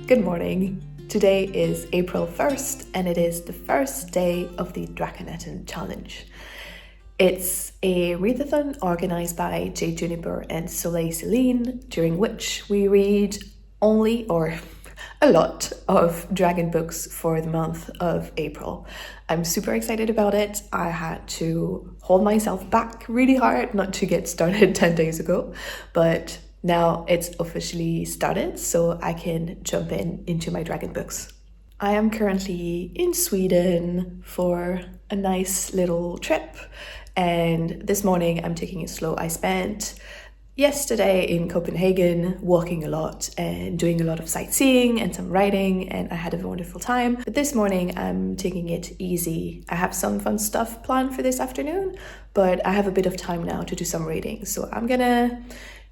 Good morning. Today is April 1st and it is the first day of the Draconathon challenge. It's a readathon organised by Jade Juniper and Soleil Celine, during which we read only or a lot of dragon books for the month of April. I'm super excited about it. I had to hold myself back really hard not to get started 10 days ago, but now it's officially started, so I can jump into my dragon books. I am currently in Sweden for a nice little trip, and this morning I'm taking it slow. I spent yesterday in Copenhagen walking a lot and doing a lot of sightseeing and some writing, and I had a wonderful time. But this morning I'm taking it easy. I have some fun stuff planned for this afternoon, but I have a bit of time now to do some reading. So I'm gonna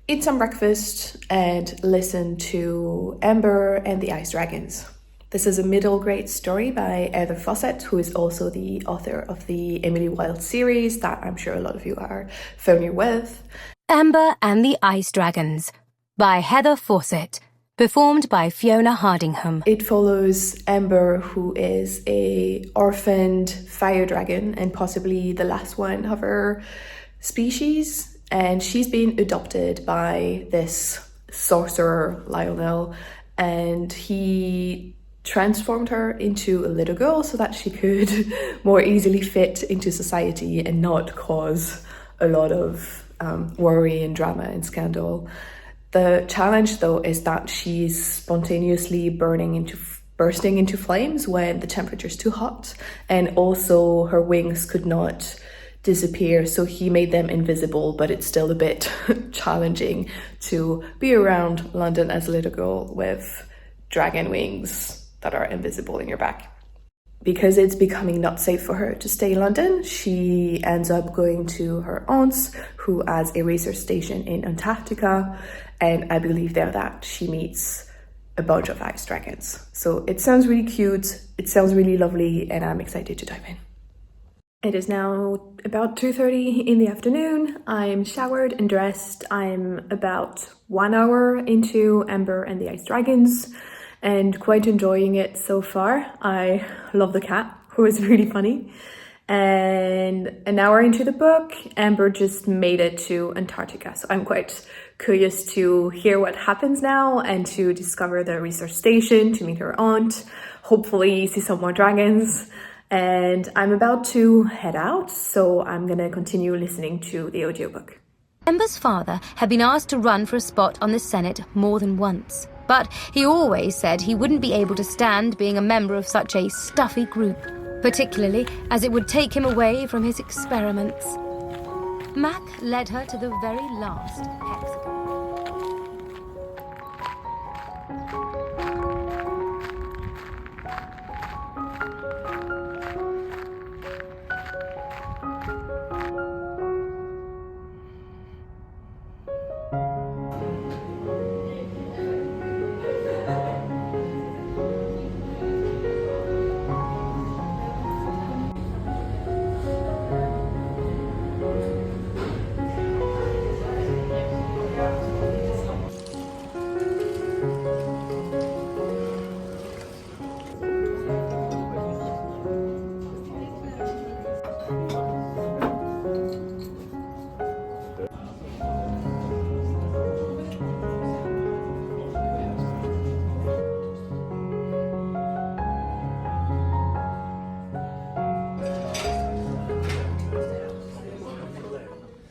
eat some breakfast and listen to Amber and the Ice Dragons. This is a middle grade story by Heather Fawcett, who is also the author of the Emily Wilde series that I'm sure a lot of you are familiar with. Amber and the Ice Dragons by Heather Fawcett, performed by Fiona Hardingham. It follows Amber, who is a orphaned fire dragon and possibly the last one of her species. And she's been adopted by this sorcerer, Lionel, and he transformed her into a little girl so that she could more easily fit into society and not cause a lot of worry and drama and scandal. The challenge, though, is that she's spontaneously bursting into flames when the temperature is too hot, and also her wings could not disappear, so he made them invisible, but it's still a bit challenging to be around London as a little girl with dragon wings that are invisible in your back. Because it's becoming not safe for her to stay in London, she ends up going to her aunt's, who has a research station in Antarctica, and I believe there that she meets a bunch of ice dragons. So it sounds really cute, it sounds really lovely, and I'm excited to dive in. It is now about 2:30 in the afternoon. I'm showered and dressed. I'm about 1 hour into Amber and the Ice Dragons and quite enjoying it so far. I love the cat, who is really funny. And an hour into the book, Amber just made it to Antarctica. So I'm quite curious to hear what happens now and to discover the research station, to meet her aunt, hopefully see some more dragons. And I'm about to head out, so I'm gonna continue listening to the audiobook. Amber's father had been asked to run for a spot on the Senate more than once, but he always said he wouldn't be able to stand being a member of such a stuffy group, particularly as it would take him away from his experiments. Mac led her to the very last hexagon.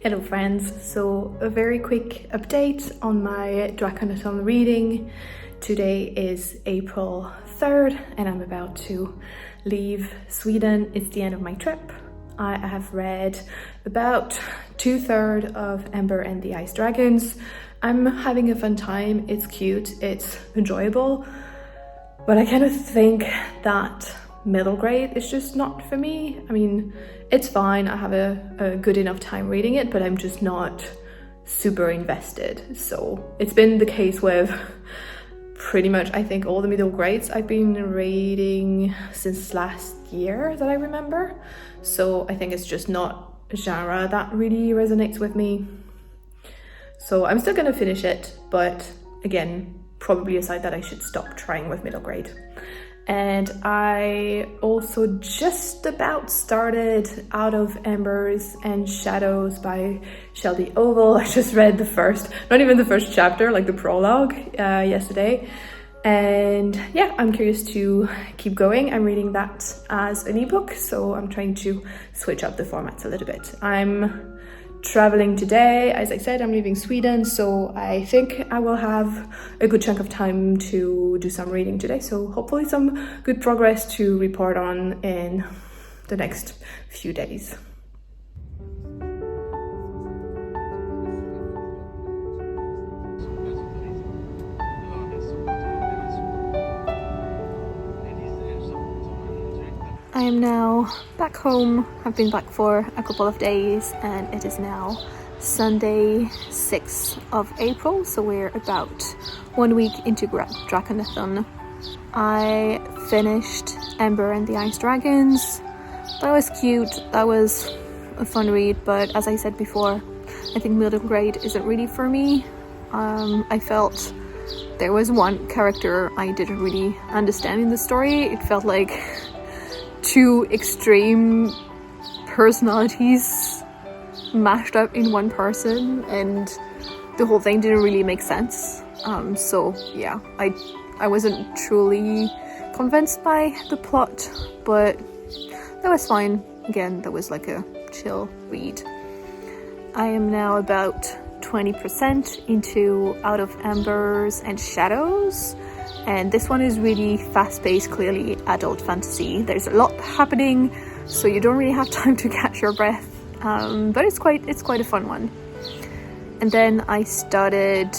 Hello friends, so a very quick update on my Draconathon reading. Today is April 3rd and I'm about to leave Sweden. It's the end of my trip. I have read about 2/3 of Amber and the Ice Dragons. I'm having a fun time, it's cute, it's enjoyable, but I kind of think that middle grade is just not for me. I mean, it's fine, I have a good enough time reading it, but I'm just not super invested. So it's been the case with pretty much, I think, all the middle grades I've been reading since last year that I remember. So I think it's just not a genre that really resonates with me. So I'm still gonna finish it, but again, probably decide that I should stop trying with middle grade. And I also just about started Out of Embers and Shadows by Shelby Oval. I just read not even the first chapter, like the prologue, yesterday. And yeah, I'm curious to keep going. I'm reading that as an ebook, so I'm trying to switch up the formats a little bit. I'm traveling today. As I said, I'm leaving Sweden, so I think I will have a good chunk of time to do some reading today. So hopefully some good progress to report on in the next few days. I am now back home. I've been back for a couple of days and it is now Sunday 6th of April, so we're about 1 week into Draconathon. I finished Ember and the Ice Dragons. That was cute, that was a fun read, but as I said before, I think middle grade isn't really for me. I felt there was one character I didn't really understand in the story. It felt like two extreme personalities mashed up in one person, and the whole thing didn't really make sense. So yeah, I wasn't truly convinced by the plot, but that was fine. Again, that was like a chill read. I am now about 20% into Out of Embers and Shadows. And this one is really fast-paced, clearly adult fantasy. There's a lot happening, so you don't really have time to catch your breath. But it's quite a fun one. And then I started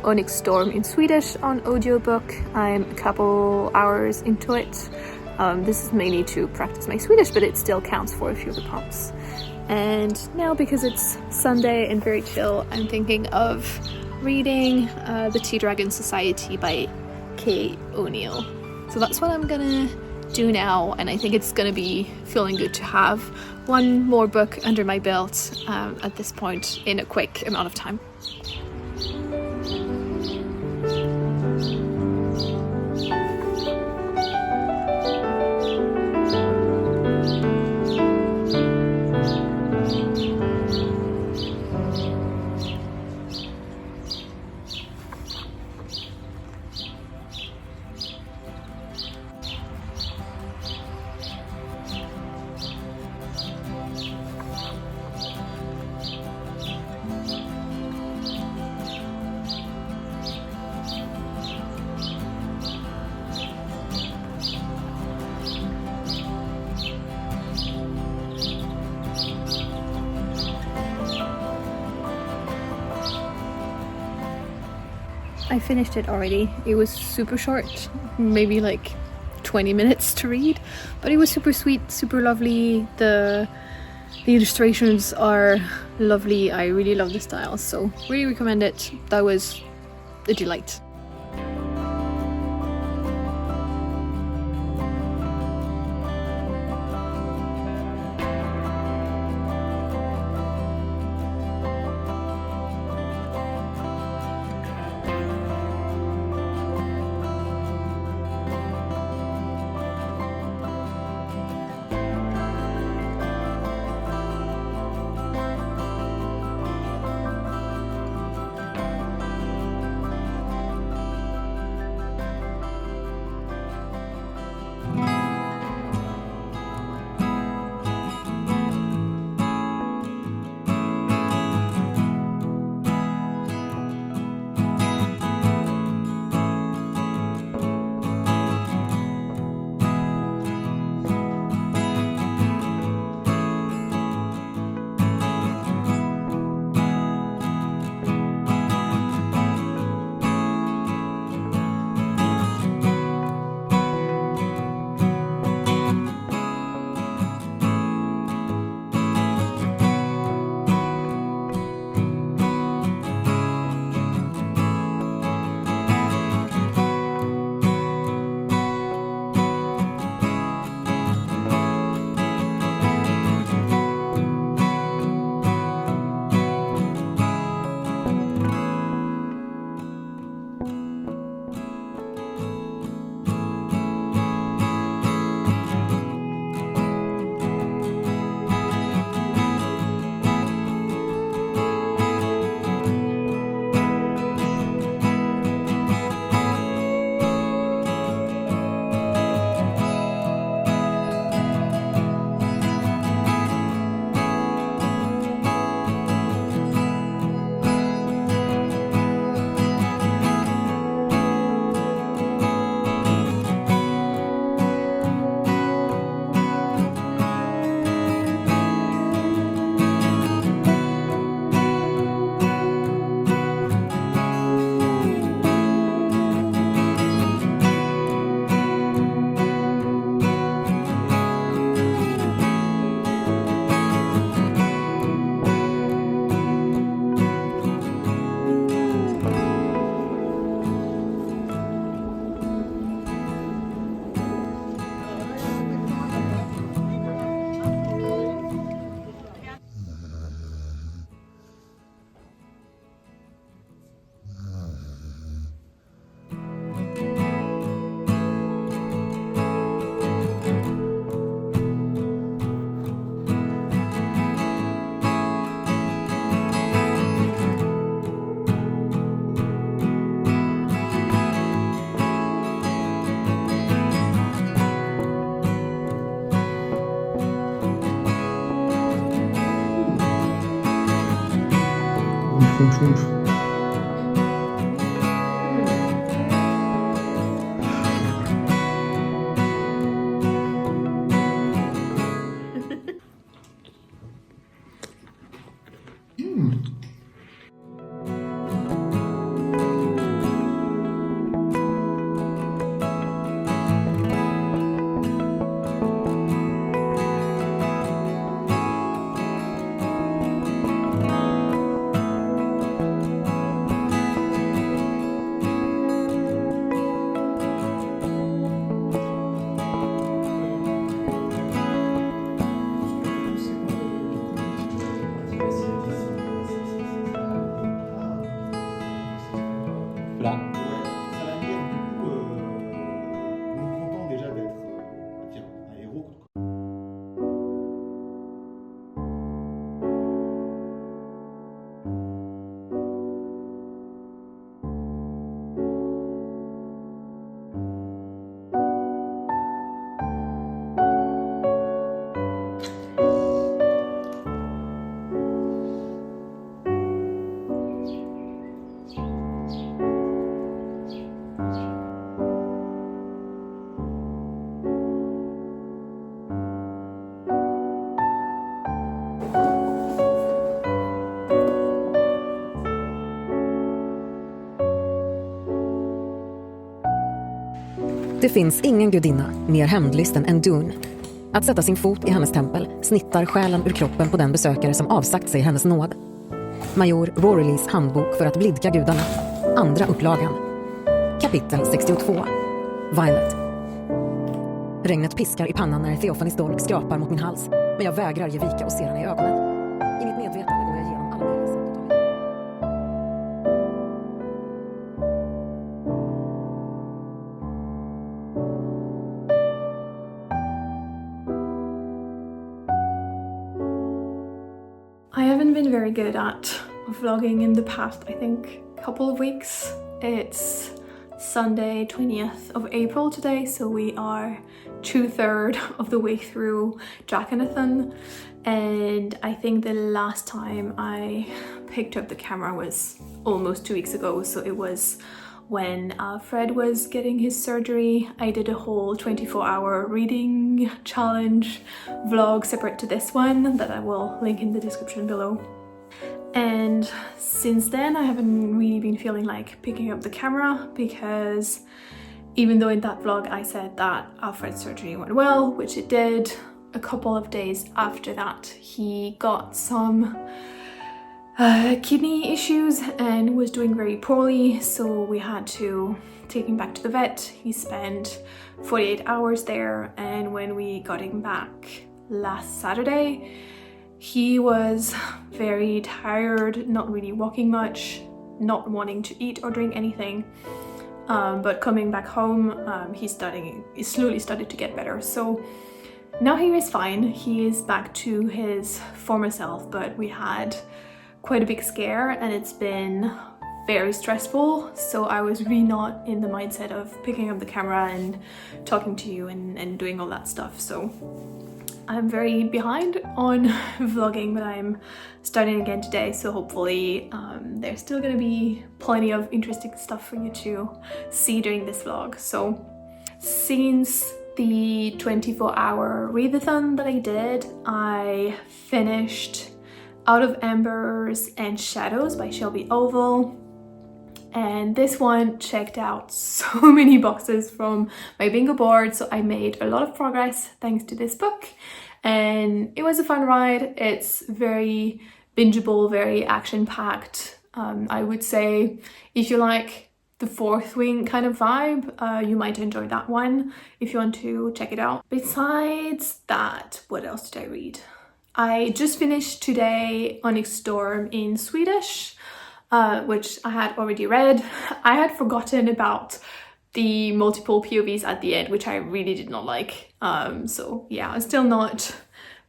Onyx Storm in Swedish on audiobook. I'm a couple hours into it. This is mainly to practice my Swedish, but it still counts for a few of the prompts. And now, because it's Sunday and very chill, I'm thinking of reading The Tea Dragon Society by Kay O'Neill. So that's what I'm gonna do now, and I think it's gonna be feeling good to have one more book under my belt at this point in a quick amount of time. I finished it already. It was super short, maybe like 20 minutes to read, but it was super sweet, super lovely. The illustrations are lovely. I really love the style, so really recommend it. That was a delight. Wunsch. Là. Ouais, ça va dire du coup, nous content déjà d'être dire, un héros. Det finns ingen gudinna mer hämndlysten än Dune. Att sätta sin fot i hennes tempel snittar själen ur kroppen på den besökare som avsagt sig hennes nåd. Major Roreleys handbok för att blidka gudarna. Andra upplagan. Kapitel 62. Violet. Regnet piskar i pannan när Theophanis dolk skrapar mot min hals. Men jag vägrar ge vika och se henne i ögonen. I mitt medvetande går jag igenom alla möjliga sätt att ta mig. I haven't been very good at vlogging in the past, I think, couple of weeks. It's Sunday 20th of April today, so we are 2/3 of the way through Draconathon, and I think the last time I picked up the camera was almost 2 weeks ago, so it was when Fred was getting his surgery. I did a whole 24-hour reading challenge vlog separate to this one that I will link in the description below. And since then I haven't really been feeling like picking up the camera, because even though in that vlog I said that Alfred's surgery went well, which it did, a couple of days after that he got some kidney issues and was doing very poorly, so we had to take him back to the vet. He spent 48 hours there, and when we got him back last Saturday, he was very tired, not really walking much, not wanting to eat or drink anything. But coming back home, he slowly started to get better. So now he is fine. He is back to his former self, but we had quite a big scare and it's been very stressful, so I was really not in the mindset of picking up the camera and talking to you and doing all that stuff. So I'm very behind on vlogging, but I'm starting again today, so hopefully there's still gonna be plenty of interesting stuff for you to see during this vlog. So since the 24-hour readathon that I did, I finished Out of Embers and Shadows by Shelby Oval, and this one checked out so many boxes from my bingo board, so I made a lot of progress thanks to this book, and it was a fun ride. It's very bingeable, very action-packed. I would say if you like the Fourth Wing kind of vibe, you might enjoy that one if you want to check it out. Besides that, what else did I read? I just finished today Onyx Storm in Swedish, which I had already read. I had forgotten about the multiple POVs at the end, which I really did not like. So yeah, I'm still not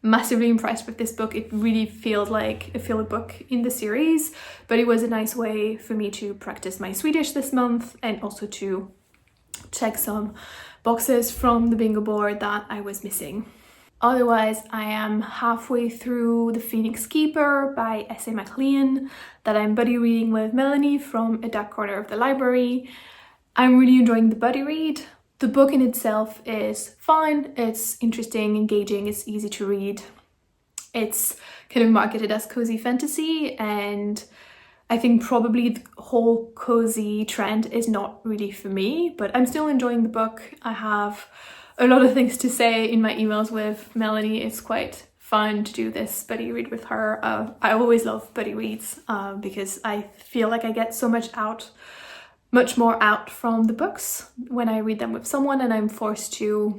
massively impressed with this book. It really feels like a filler book in the series, but it was a nice way for me to practice my Swedish this month and also to check some boxes from the bingo board that I was missing. Otherwise, I am halfway through The Phoenix Keeper by S.A. MacLean that I'm buddy reading with Melanie from A Dark Corner of the Library. I'm really enjoying the buddy read. The book in itself is fine, it's interesting, engaging, it's easy to read. It's kind of marketed as cozy fantasy, and I think probably the whole cozy trend is not really for me, but I'm still enjoying the book. I have a lot of things to say in my emails with Melanie. It's quite fun to do this buddy read with her. I always love buddy reads because I feel like I get so much more out from the books when I read them with someone and I'm forced to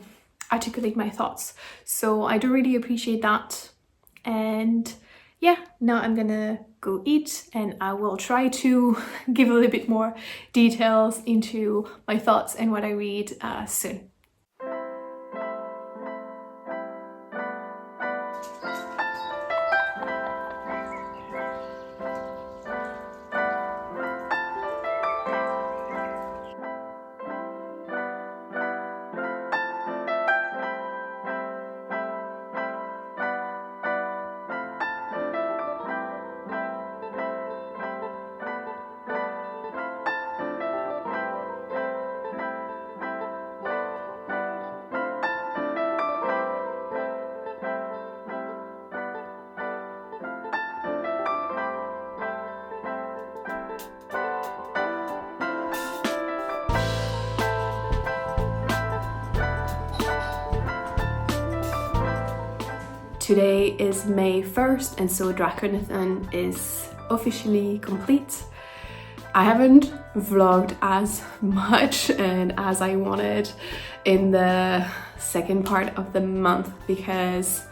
articulate my thoughts. So I do really appreciate that. And yeah, now I'm gonna go eat and I will try to give a little bit more details into my thoughts and what I read soon. Today is May 1st and so Draconathon is officially complete. I haven't vlogged as much and as I wanted in the second part of the month because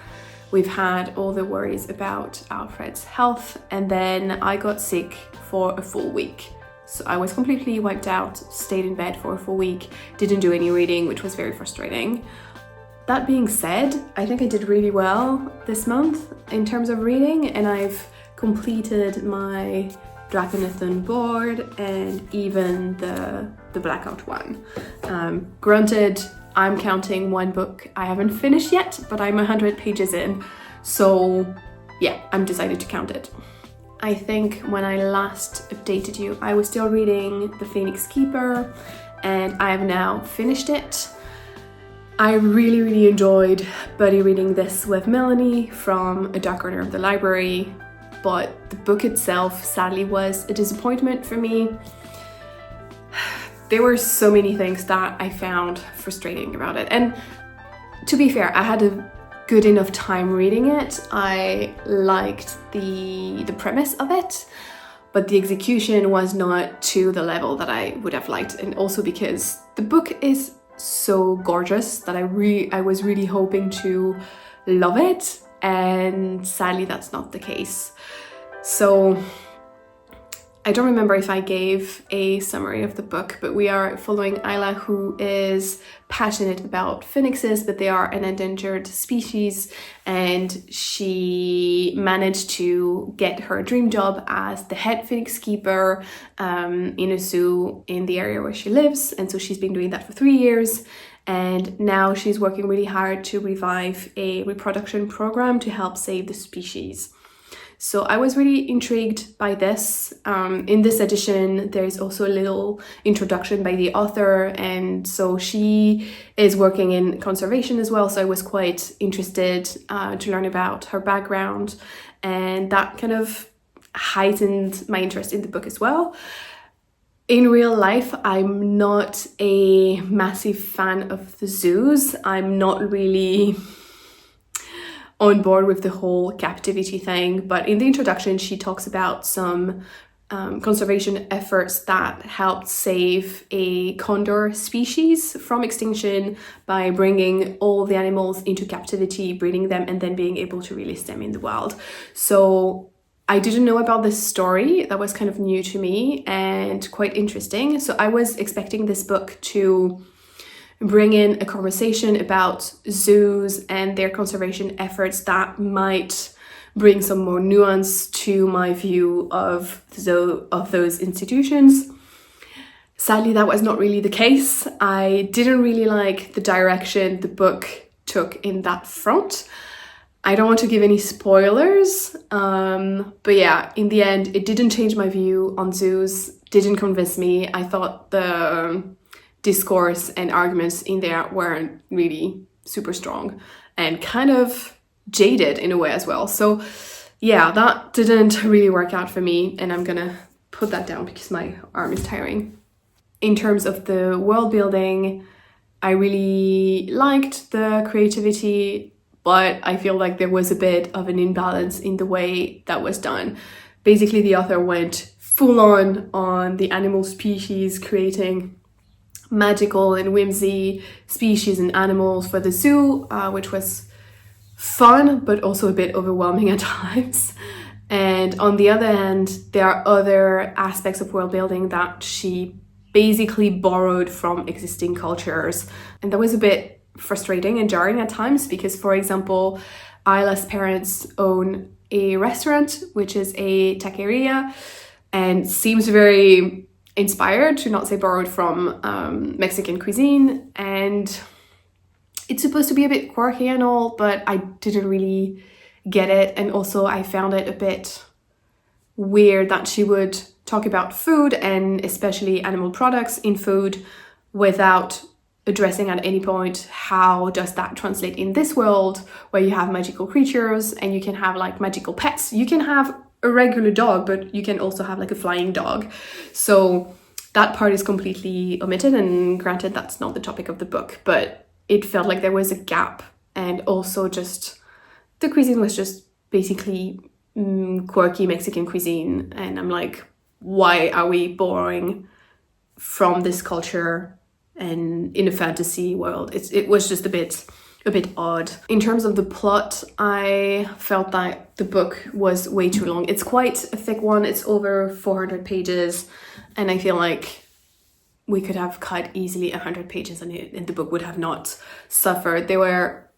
we've had all the worries about Alfred's health, and then I got sick for a full week. So I was completely wiped out, stayed in bed for a full week, didn't do any reading, which was very frustrating. That being said, I think I did really well this month in terms of reading, and I've completed my Draconathon board and even the blackout one. Granted, I'm counting one book I haven't finished yet, but I'm 100 pages in, so yeah, I'm decided to count it. I think when I last updated you, I was still reading The Phoenix Keeper, and I have now finished it. I really enjoyed buddy reading this with Melanie from A Dark Corner of the Library, but the book itself sadly was a disappointment for me. There were so many things that I found frustrating about it, and to be fair, I had a good enough time reading it. I liked the premise of it, but the execution was not to the level that I would have liked, and also because the book is so gorgeous that I was really hoping to love it, and sadly that's not the case. So I don't remember if I gave a summary of the book, but we are following Isla, who is passionate about phoenixes, but they are an endangered species, and she managed to get her dream job as the head phoenix keeper in a zoo in the area where she lives, and so she's been doing that for 3 years, and now she's working really hard to revive a reproduction program to help save the species. So I was really intrigued by this. In this edition, there's also a little introduction by the author, and so she is working in conservation as well, so I was quite interested to learn about her background, and that kind of heightened my interest in the book as well. In real life, I'm not a massive fan of the zoos. I'm not really on board with the whole captivity thing, but in the introduction she talks about some conservation efforts that helped save a condor species from extinction by bringing all the animals into captivity, breeding them, and then being able to release them in the wild. So I didn't know about this story. That was kind of new to me and quite interesting. So I was expecting this book to bring in a conversation about zoos and their conservation efforts that might bring some more nuance to my view of those institutions. Sadly, that was not really the case. I didn't really like the direction the book took in that front. I don't want to give any spoilers, but yeah, in the end, it didn't change my view on zoos, didn't convince me. I thought the discourse and arguments in there weren't really super strong and kind of jaded in a way as well. So yeah, that didn't really work out for me, and I'm gonna put that down because my arm is tiring. In terms of the world building, I really liked the creativity, but I feel like there was a bit of an imbalance in the way that was done. Basically, the author went full on the animal species, creating magical and whimsy species and animals for the zoo, which was fun, but also a bit overwhelming at times. And on the other hand, there are other aspects of world building that she basically borrowed from existing cultures. And that was a bit frustrating and jarring at times because, for example, Isla's parents own a restaurant, which is a taqueria, and seems very inspired, to not say borrowed, from Mexican cuisine. And it's supposed to be a bit quirky and all, but I didn't really get it. And also I found it a bit weird that she would talk about food, and especially animal products in food, without addressing at any point how does that translate in this world where you have magical creatures and you can have like magical pets. You can have a regular dog, but you can also have like a flying dog. So that part is completely omitted, and granted, that's not the topic of the book, but it felt like there was a gap. And also just the cuisine was just basically quirky Mexican cuisine, and I'm like, why are we borrowing from this culture and in a fantasy world? It was just a bit odd. In terms of the plot, I felt that the book was way too long. It's quite a thick one. It's over 400 pages, and I feel like we could have cut easily 100 pages and the book would have not suffered. There were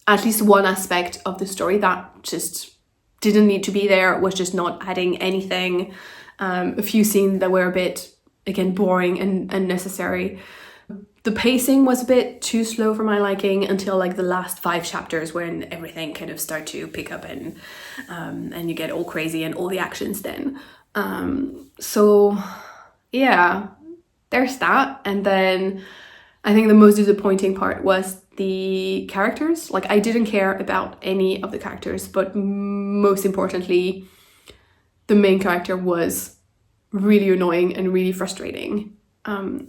at least one aspect of the story that just didn't need to be there, was just not adding anything. A few scenes that were a bit, again, boring and unnecessary. The pacing was a bit too slow for my liking until like the last 5 chapters, when everything kind of start to pick up and you get all crazy and all the actions then. So yeah, there's that. And then I think the most disappointing part was the characters. Like, I didn't care about any of the characters, but most importantly, the main character was really annoying and really frustrating.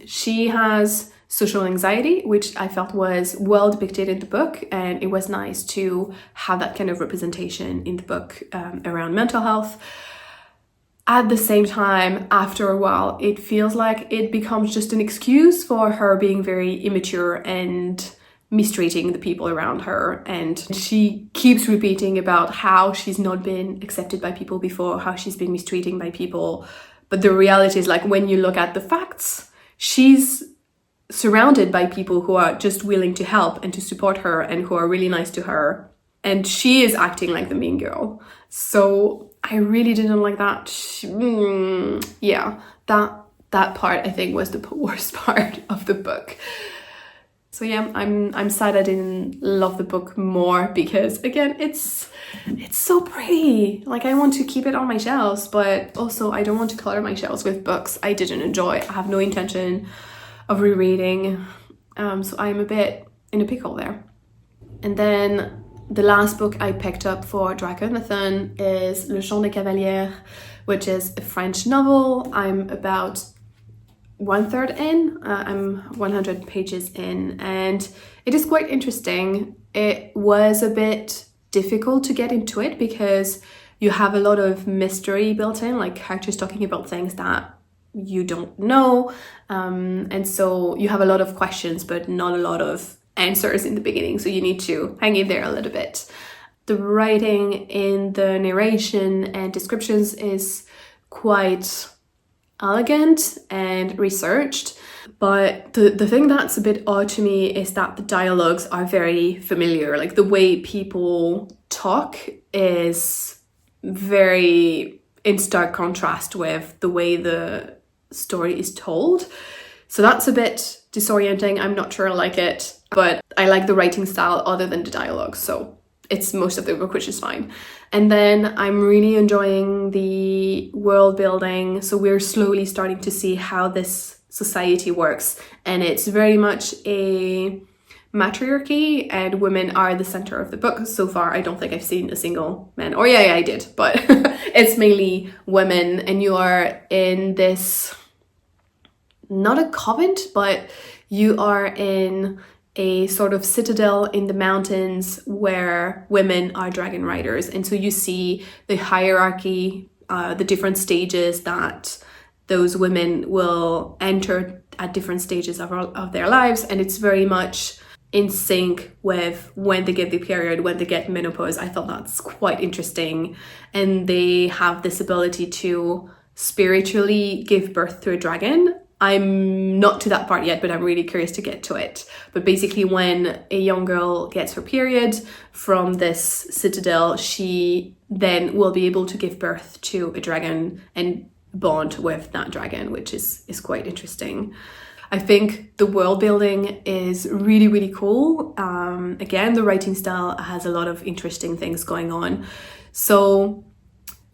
She has social anxiety, which I felt was well depicted in the book, and it was nice to have that kind of representation in the book around mental health. At the same time, after a while, it feels like it becomes just an excuse for her being very immature and mistreating the people around her. And she keeps repeating about how she's not been accepted by people before, how she's been mistreated by people. But the reality is, like, when you look at the facts, she's surrounded by people who are just willing to help and to support her and who are really nice to her. And she is acting like the mean girl. So I really didn't like that. Yeah, that part I think was the worst part of the book. So yeah, I'm sad I didn't love the book more, because again, it's so pretty. Like, I want to keep it on my shelves, but also I don't want to clutter my shelves with books I didn't enjoy. I have no intention of rereading. So I'm a bit in a pickle there. And then the last book I picked up for Draconathon is Le Chant des Cavalières, which is a French novel. I'm about 1/3 in. I'm 100 pages in, and it is quite interesting. It was a bit difficult to get into it because you have a lot of mystery built in, like characters talking about things that you don't know, and so you have a lot of questions but not a lot of answers in the beginning, so you need to hang in there a little bit. The writing in the narration and descriptions is quite elegant and researched, but the thing that's a bit odd to me is that the dialogues are very familiar. Like, the way people talk is very in stark contrast with the way the story is told. So that's a bit disorienting. I'm not sure I like it. but I like the writing style other than the dialogue, so it's most of the book, which is fine. And then I'm really enjoying the world building. So we're slowly starting to see how this society works. And it's very much a matriarchy, and women are the center of the book. So far, I don't think I've seen a single man. Or yeah, I did, but it's mainly women. And you are in this, not a convent, but you are in a sort of citadel in the mountains where women are dragon riders. And so you see the hierarchy, the different stages that those women will enter at different stages of their lives. And it's very much in sync with when they get the period, when they get menopause. I thought that's quite interesting. And they have this ability to spiritually give birth to a dragon. I'm not to that part yet, but I'm really curious to get to it. But basically, when a young girl gets her period from this citadel, she then will be able to give birth to a dragon and bond with that dragon, which is quite interesting. I think the world building is really, really cool. Again, the writing style has a lot of interesting things going on. So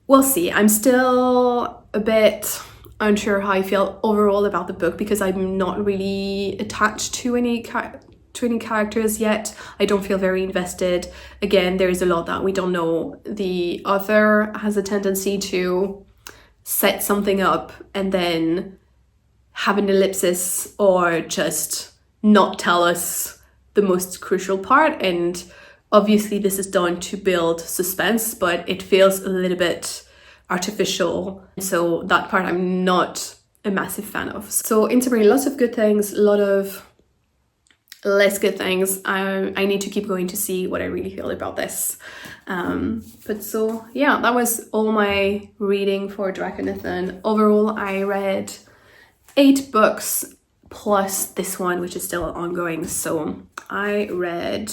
we'll see. I'm still a bit unsure how I feel overall about the book because I'm not really attached to any characters yet. I don't feel very invested. Again, there is a lot that we don't know. The author has a tendency to set something up and then have an ellipsis or just not tell us the most crucial part. And obviously this is done to build suspense, but it feels a little bit artificial. So that part I'm not a massive fan of. So in summary, lots of good things, a lot of less good things. I need to keep going to see what I really feel about this. But so yeah, that was all my reading for Draconathon. Overall, I read 8 books plus this one, which is still ongoing. So I read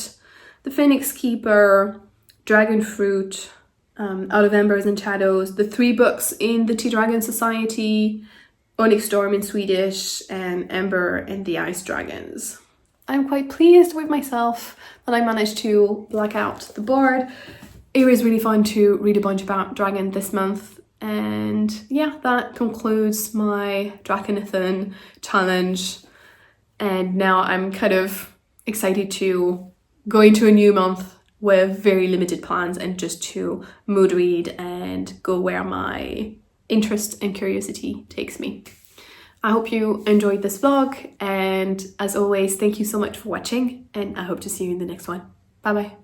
The Phoenix Keeper, Dragon Fruit, Out of Embers and Shadows, the 3 books in the Tea Dragon Society, Onyx Storm in Swedish, and Ember and the Ice Dragons. I'm quite pleased with myself that I managed to black out the board. It was really fun to read a bunch about Dragon this month. And yeah, that concludes my Draconathon challenge. And now I'm kind of excited to go into a new month with very limited plans and just to mood read and go where my interest and curiosity takes me. I hope you enjoyed this vlog, and as always, thank you so much for watching, and I hope to see you in the next one. Bye bye.